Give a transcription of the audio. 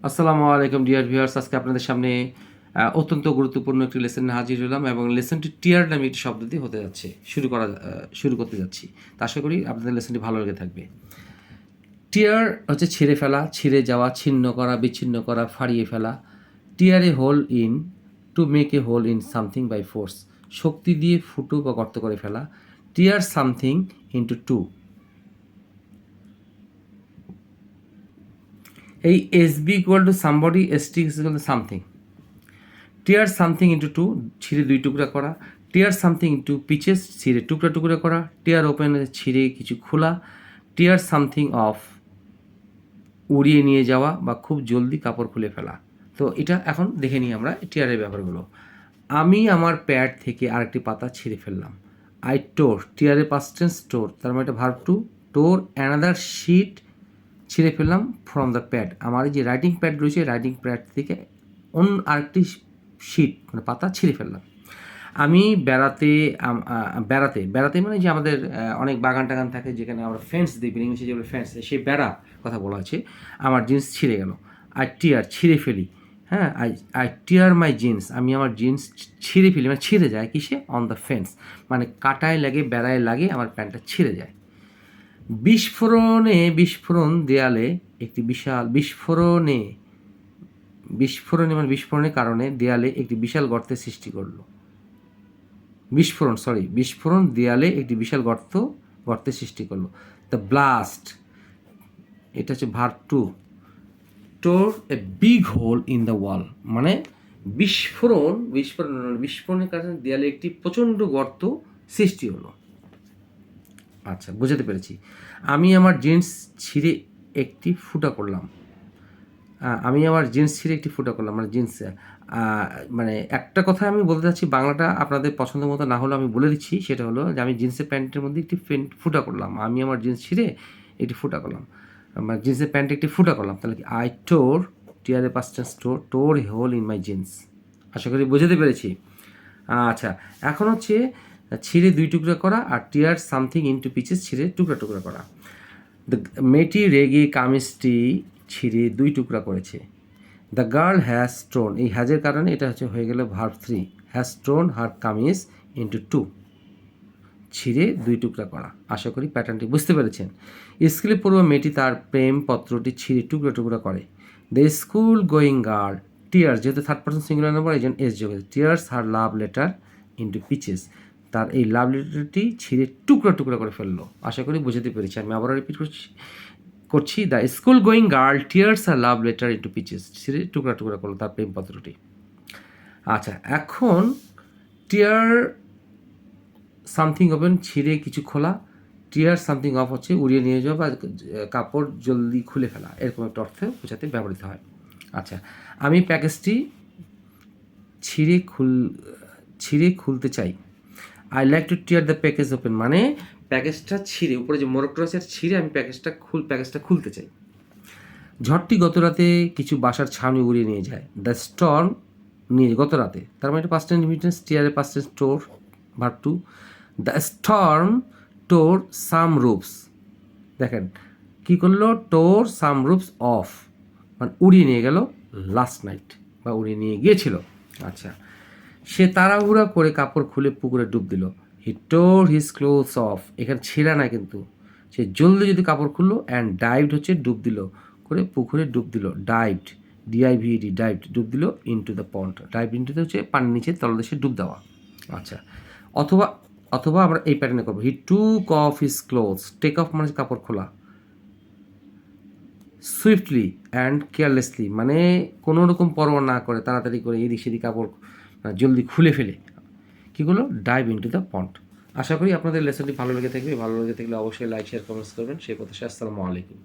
আসসালামু আলাইকুম dear viewers, আজকে আপনাদের সামনে অত্যন্ত গুরুত্বপূর্ণ একটি লেসন নিয়ে হাজির হলাম এবং লেসনটি টিয়ার নামে একটি শব্দ দিয়ে হতে যাচ্ছে শুরু করতে যাচ্ছি। তা আশা করি আপনাদের লেসনটি ভালো লেগে থাকবে। টিয়ার হচ্ছে ছিঁড়ে ফেলা, ছিঁড়ে যাওয়া, ছিন্ন করা, বিচ্ছিন্ন করা, ফাড়িয়ে ফেলা। Tear a hole in, to make a hole in something by force, শক্তি দিয়ে ফুটো বা গর্ত করে ফেলা। টিয়ার সামথিং ইন্টু টু, এই S B equal to somebody, S T equal to something. Tear something into two, ছিঁড়ে দুই টুকরা করা। টিয়ার সামথিং ইন্টু পিচেস, ছিঁড়ে টুকরা টুকরা করা। টিয়ার ওপেন, ছিঁড়ে কিছু খোলা। টিয়ার সামথিং অফ, উড়িয়ে নিয়ে যাওয়া বা খুব জলদি কাপড় খুলে ফেলা। তো এটা এখন দেখে নিই আমরা টিয়ারের ব্যাপারগুলো। আমি আমার প্যাড থেকে আরেকটি পাতা ছিঁড়ে ফেললাম। আই টোর, টিয়ারের পাস্ট টেন্স টোর, তার মানে এটা ভার্ব টু। টোর অ্যানাদার শিট, ছিঁড়ে ফেললাম ফ্রম দ্য প্যাড, আমার এই যে রাইটিং প্যাড রয়েছে রাইটিং প্যাড থেকে অন্য আরেকটি শিট মানে পাতা ছিঁড়ে ফেললাম। আমি বেড়াতে বেড়াতে মানে যে আমাদের অনেক বাগান টাগান থাকে যেখানে আমরা ফেন্স দিই, ইংলিশে যেগুলো ফেন্স, সেই বেড়া কথা বলা আছে। আমার জিন্স ছিঁড়ে গেল। আই টিয়ার, ছিঁড়ে ফেলি। হ্যাঁ, I I tear my jeans, আমি আমার জিন্স ছিঁড়ে ফেলি, মানে ছিঁড়ে যায় কিসে, অন দ্য ফেন্স, মানে কাটায় লাগে, বেড়ায় লাগে, আমার প্যান্টটা ছিঁড়ে যায়। বিস্ফোরণ দেয়ালে একটি বিশাল বিস্ফোরণের কারণে দেয়ালে একটি বিশাল গর্তের সৃষ্টি করলো। বিস্ফোরণ দেয়ালে একটি বিশাল গর্তের সৃষ্টি করলো। দ্য ব্লাস্ট, এটা হচ্ছে verb two. Tore a big hole in the wall, মানে বিস্ফোরণের কারণে দেয়ালে একটি প্রচণ্ড গর্ত সৃষ্টি হলো। আচ্ছা, বুঝাতে পেরেছি। আমি আমার জিন্স ছিঁড়ে একটি ফুটা করলাম। মানে জিন্স, মানে একটা কথা আমি বলতে চাচ্ছি, বাংলাটা আপনাদের পছন্দ মতো না হলেও আমি বলে দিচ্ছি, সেটা হলো যে আমি জিন্সের প্যান্টের মধ্যে একটি ফুটা করলাম। আমি আমার জিন্স ছিঁড়ে একটি ফুটা করলাম, আমার জিন্সের প্যান্টে একটি ফুটা করলাম। তাহলে কি, আই টোর, টিয়ারে পাস্ট টেন্স টোর এ হোল ইন মাই জিন্স। আশা করি বুঝাতে পেরেছি। আচ্ছা, এখন হচ্ছে ছিঁড়ে দুই টুকরা করা, আর টিয়ার সামথিং ইনটু পিচেস, ছিঁড়ে টুকরা টুকরা করা। মেয়েটি রেগে কামিজটি ছিঁড়ে দুই টুকরা করেছে। দ্য গার্ল হ্যাজ স্টোন, এই হ্যাজের কারণে এটা হয়ে গেল ভার্ব থ্রি। হ্যাজ স্টোন হার কামিজ ইন্টু টু, ছিঁড়ে দুই টুকরা করা। আশা করি প্যাটার্নটি বুঝতে পেরেছেন। স্কুলে পড়ুয়া মেয়েটি তার প্রেম পত্রটি ছিঁড়ে টুকরা টুকরা করে। The school going girl, tears, যেহেতু থার্ড পার্সন সিঙ্গুলার নাম্বার এই জন্য এস যোগ, টিয়ার্স হার লাভ লেটার ইন্টু পিচেস, তার এই লাভ লেটারটি ছিঁড়ে টুকরা টুকরা করে ফেললো। আশা করি বুঝতে পেরেছি। আমি আবারও রিপিট করছি। The school going girl tears her love letter into pieces, ছিঁড়ে টুকরা টুকরা করলো তার প্রেমপত্রটি। আচ্ছা, এখন টিয়ার সামথিং ওপেন, ছিঁড়ে কিছু খোলা। টিয়ার সামথিং অফ হচ্ছে উড়িয়ে নিয়ে যাওয়া বা কাপড় জলদি খুলে ফেলা, এরকম একটা অর্থে বোঝাতে ব্যবহৃত হয়। আচ্ছা, আমি প্যাকেজটি ছিঁড়ে খুলতে চাই। I like to tear the package open, মানে প্যাকেজটা ছিঁড়ে, উপরে যে মোড়কটা রয়েছে ছিঁড়ে আমি প্যাকেজটা খুলতে চাই। ঝড়টি গত রাতে কিছু বাসার ছাউনি উড়িয়ে নিয়ে যায়। দ্য স্টর্ম, নিয়ে গত রাতে, তার মানে এটা পাস্ট টেন্স ইনডিফিনিট, টিয়ারের past tense tore, verb two. The storm tore some roofs, দেখেন কী করলো, টোর সাম রুফস অফ, মানে উড়িয়ে নিয়ে গেল লাস্ট নাইট, বা উড়িয়ে নিয়ে গিয়েছিল। আচ্ছা, সে তাড়াহুড়া করে কাপড় খুলে পুকুরে ডুব দিল। হি টোর হিজ ক্লোথস অফ, এখানে ছেঁড়া না কিন্তু, সে জলদি যদি কাপড় খুললো। অ্যান্ড ডাইভড হচ্ছে ডুব দিল, করে পুকুরে ডুব দিল। ডাইভড, ডিআইভিডি, ডাইভড, ডুব দিল ইনটু দ্য পন্ড। ডাইভ ইনটুতে হচ্ছে পানির নিচে তলদেশে ডুব দেওয়া। আচ্ছা, অথবা অথবা আমরা এই প্যাটার্নে করবো। He took off his clothes, take off মানে কাপড় খোলা। সুইফটলি অ্যান্ড কেয়ারলেসলি, মানে কোনো রকম পরোয়া না করে, তাড়াতাড়ি করে এদিক সেদিক কাপড় জলদি খুলে ফেলে কী করলো, ডাইভ ইনটু দ্য পন্ড। আশা করি আপনাদের লেসনটি ভালো লেগে থাকবে। ভালো লেগে থাকলে অবশ্যই লাইক, শেয়ার, কমেন্টস করবেন। সেই প্রত্যাশায় আসসালামু আলাইকুম।